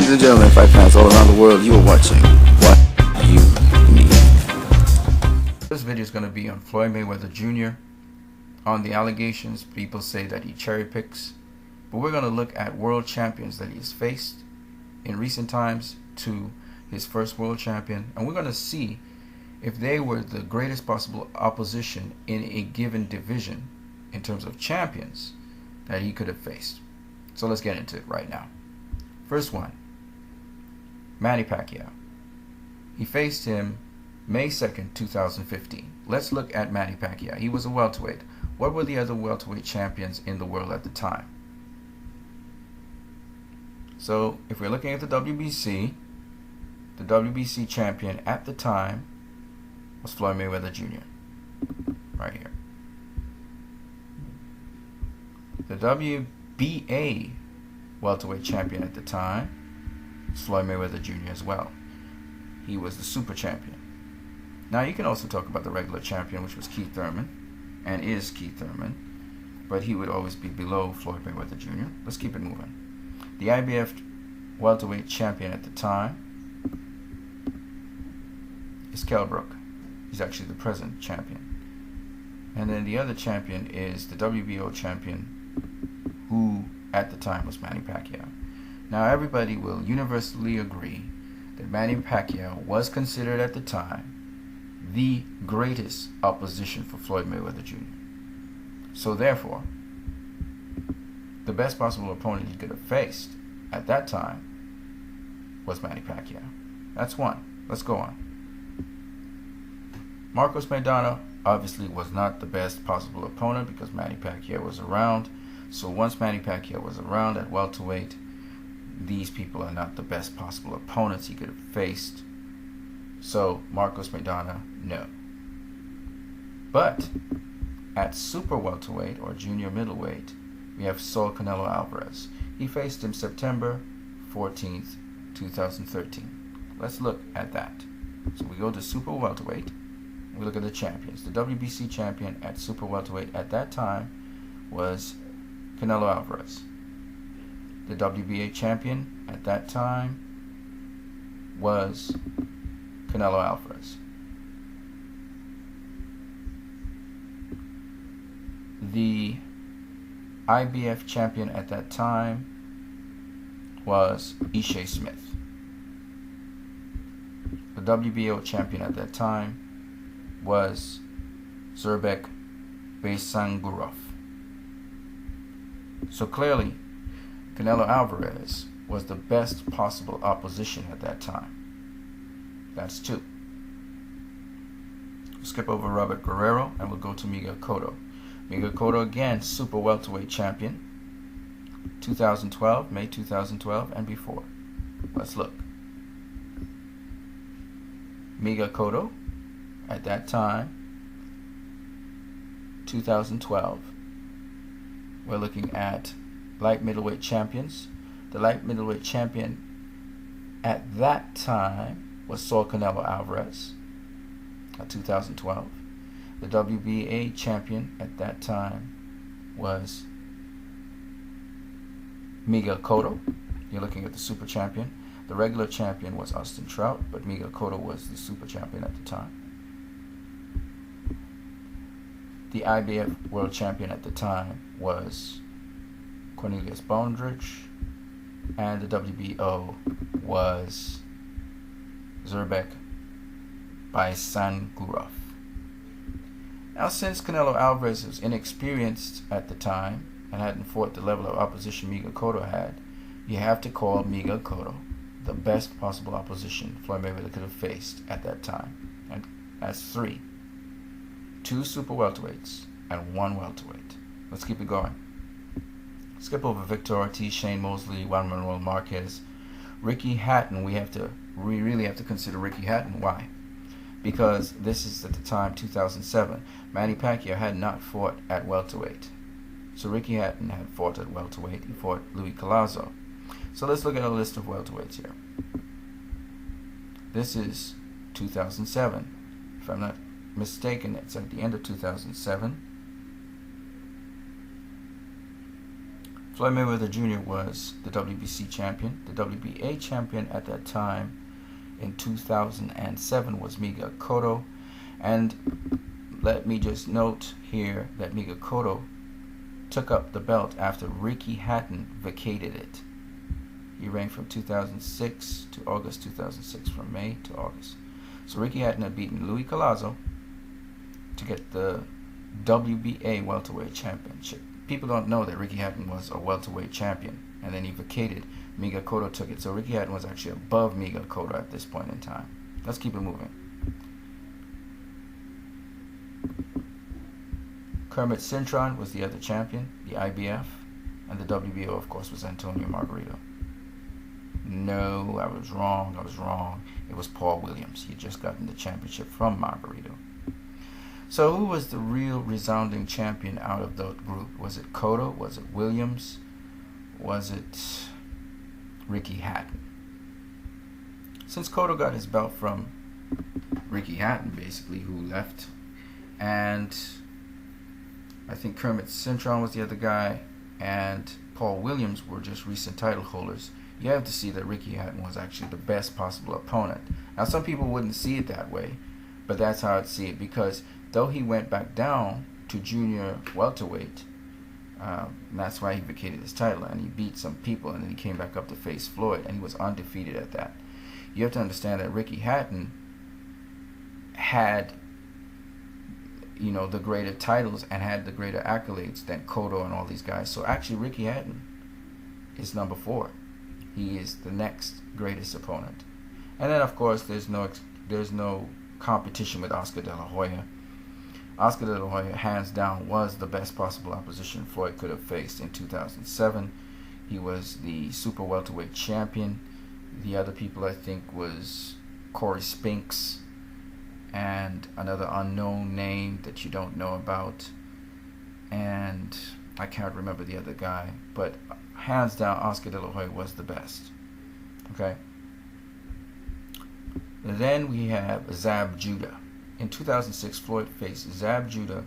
Ladies and gentlemen, fight fans all around the world, you are watching What You Need. This video is going to be on Floyd Mayweather Jr. On the allegations, people say that he cherry picks, but we're going to look at world champions that he has faced in recent times to his first world champion, and we're going to see if they were the greatest possible opposition in a given division in terms of champions that he could have faced. So let's get into it right now. First one, Manny Pacquiao. He faced him May 2nd, 2015. Let's look at Manny Pacquiao. He was a welterweight. What were the other welterweight champions in the world at the time? So if we're looking at the WBC champion at the time was Floyd Mayweather Jr. right here. The WBA welterweight champion at the time was Floyd Mayweather Jr. as well. He was the super champion. Now you can also talk about the regular champion, which was Keith Thurman, and is Keith Thurman, but he would always be below Floyd Mayweather Jr. Let's keep it moving. The IBF welterweight champion at the time is Kell Brook. He's actually the present champion. And then the other champion is the WBO champion, who at the time was Manny Pacquiao. Now everybody will universally agree that Manny Pacquiao was considered at the time the greatest opposition for Floyd Mayweather Jr. So therefore, the best possible opponent he could have faced at that time was Manny Pacquiao. That's one. Let's go on. Marcos Maidana obviously was not the best possible opponent because Manny Pacquiao was around. So once Manny Pacquiao was around at welterweight, these people are not the best possible opponents he could have faced. So Marcos Maidana, no. But at super welterweight or junior middleweight, we have Saul Canelo Alvarez. He faced him September 14th, 2013. Let's look at that. So we go to super welterweight. We look at the champions. The WBC champion at super welterweight at that time was Canelo Alvarez. The WBA champion at that time was Canelo Alvarez. The IBF champion at that time was Ishe Smith. The WBO champion at that time was Zerbek Beysangurov. So clearly, Canelo Alvarez was the best possible opposition at that time. That's two. We'll skip over Robert Guerrero and we'll go to Miguel Cotto. Miguel Cotto again, super welterweight champion, 2012, May 2012 and before. Let's look. Miguel Cotto at that time, 2012. We're looking at light middleweight champions. The light middleweight champion at that time was Saul Canelo Alvarez, 2012. The WBA champion at that time was Miguel Cotto. You're looking at the super champion. The regular champion was Austin Trout, but Miguel Cotto was the super champion at the time. The IBF world champion at the time was Cornelius Bondrich, and the WBO was Zerbek Beysangurov. Now, since Canelo Alvarez was inexperienced at the time and hadn't fought the level of opposition Miguel Cotto had, you have to call Miguel Cotto the best possible opposition Floyd Mayweather could have faced at that time. And that's three. Two super welterweights and one welterweight. Let's keep it going. Skip over Victor Ortiz, Shane Mosley, Juan Manuel Marquez, Ricky Hatton. We really have to consider Ricky Hatton. Why? Because this is at the time 2007. Manny Pacquiao had not fought at welterweight, so Ricky Hatton had fought at welterweight. He fought Luis Collazo. So let's look at a list of welterweights here. This is 2007. If I'm not mistaken, it's at the end of 2007. Floyd Mayweather Jr. was the WBC champion. The WBA champion at that time in 2007 was Miguel Cotto. And let me just note here that Miguel Cotto took up the belt after Ricky Hatton vacated it. He reigned from 2006 to August 2006, from May to August. So Ricky Hatton had beaten Luis Collazo to get the WBA welterweight championship. People don't know that Ricky Hatton was a welterweight champion, and then he vacated. Miguel Cotto took it. So Ricky Hatton was actually above Miguel Cotto at this point in time. Let's keep it moving. Kermit Cintron was the other champion, the IBF, and the WBO, of course, was Antonio Margarito. No, I was wrong. It was Paul Williams. He had just gotten the championship from Margarito. So who was the real resounding champion out of the group? Was it Cotto? Was it Williams? Was it Ricky Hatton? Since Cotto got his belt from Ricky Hatton, basically, who left, and I think Kermit Cintron was the other guy, and Paul Williams were just recent title holders, you have to see that Ricky Hatton was actually the best possible opponent. Now, some people wouldn't see it that way, but that's how I'd see it, because though he went back down to junior welterweight, that's why he vacated his title, and he beat some people, and then he came back up to face Floyd, and he was undefeated at that. You have to understand that Ricky Hatton had, the greater titles and had the greater accolades than Cotto and all these guys. So actually, Ricky Hatton is number 4. He is the next greatest opponent. And then, of course, there's no competition with Oscar De La Hoya. Oscar De La Hoya, hands down, was the best possible opposition Floyd could have faced in 2007. He was the super welterweight champion. The other people, I think, was Corey Spinks and another unknown name that you don't know about. And I can't remember the other guy. But hands down, Oscar De La Hoya was the best. Okay? Then we have Zab Judah. In 2006, Floyd faced Zab Judah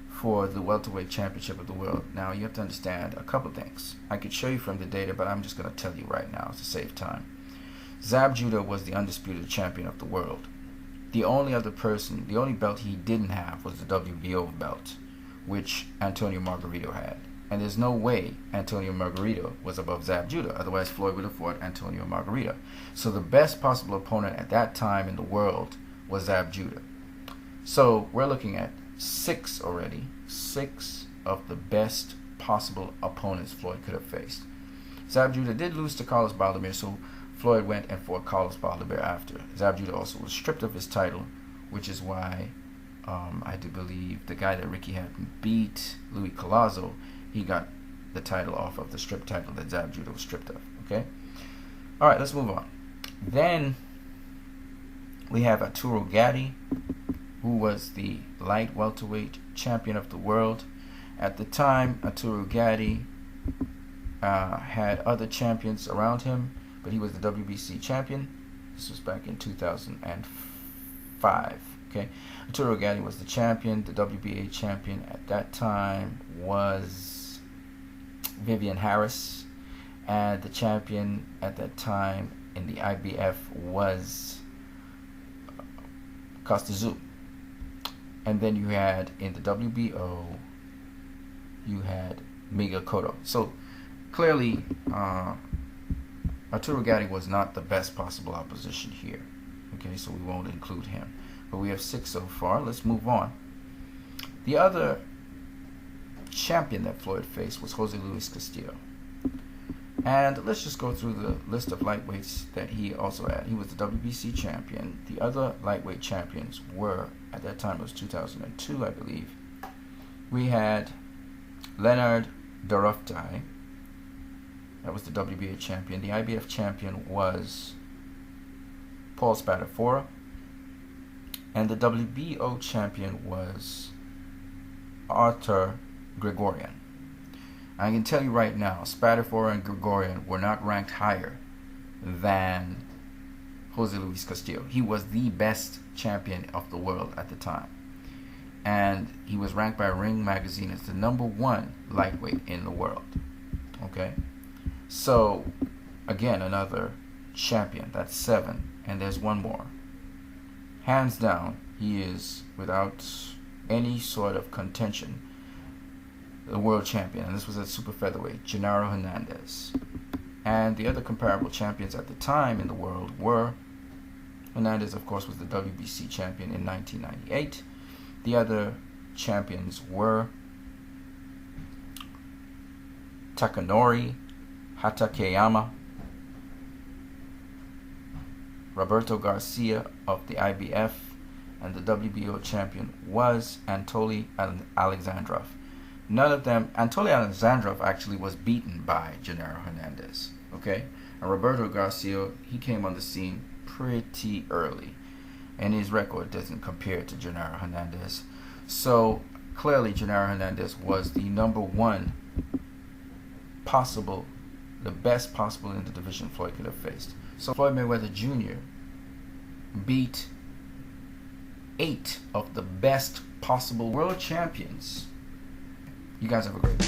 for the welterweight championship of the world. Now, you have to understand a couple things. I could show you from the data, but I'm just going to tell you right now to save time. Zab Judah was the undisputed champion of the world. The only belt he didn't have was the WBO belt, which Antonio Margarito had. And there's no way Antonio Margarito was above Zab Judah. Otherwise, Floyd would have fought Antonio Margarito. So the best possible opponent at that time in the world was Zab Judah. So we're looking at 6 already. 6 of the best possible opponents Floyd could have faced. Zab Judah did lose to Carlos Baldomir, so Floyd went and fought Carlos Baldomir after. Zab Judah also was stripped of his title, which is why I do believe the guy that Ricky Hatton beat, Luis Collazo, he got the title off of the stripped title that Zab Judah was stripped of. Okay? Alright, let's move on. Then we have Arturo Gatti, who was the light welterweight champion of the world. At the time, Arturo Gatti had other champions around him, but he was the WBC champion. This was back in 2005. Okay, Arturo Gatti was the champion. The WBA champion at that time was Vivian Harris, and the champion at that time in the IBF was Castillo. And then you had in the WBO, you had Miguel Cotto. So clearly, Arturo Gatti was not the best possible opposition here. Okay, so we won't include him. But we have 6 so far. Let's move on. The other champion that Floyd faced was Jose Luis Castillo. And let's just go through the list of lightweights that he also had. He was the WBC champion. The other lightweight champions were, at that time it was 2002, I believe. We had Leonard Doroftai. That was the WBA champion. The IBF champion was Paul Spadafora. And the WBO champion was Arthur Grigorian. I can tell you right now, Spadafora and Grigorian were not ranked higher than Jose Luis Castillo. He was the best champion of the world at the time. And he was ranked by Ring Magazine as the #1 lightweight in the world. Okay, so again, another champion. That's 7, and there's one more. Hands down, he is, without any sort of contention, the world champion, and this was at super featherweight, Genaro Hernandez. And the other comparable champions at the time in the world were, Hernandez, of course, was the WBC champion in 1998. The other champions were Takanori Hatakeyama, Roberto Garcia of the IBF, and the WBO champion was Anatoly Alexandrov. None of them, Anatoly Alexandrov actually was beaten by Genaro Hernandez, okay? And Roberto Garcia, he came on the scene pretty early, and his record doesn't compare to Genaro Hernandez. So clearly Genaro Hernandez was the number one possible, the best possible in the division Floyd could have faced. So Floyd Mayweather Jr. beat 8 of the best possible world champions. You guys have a great day.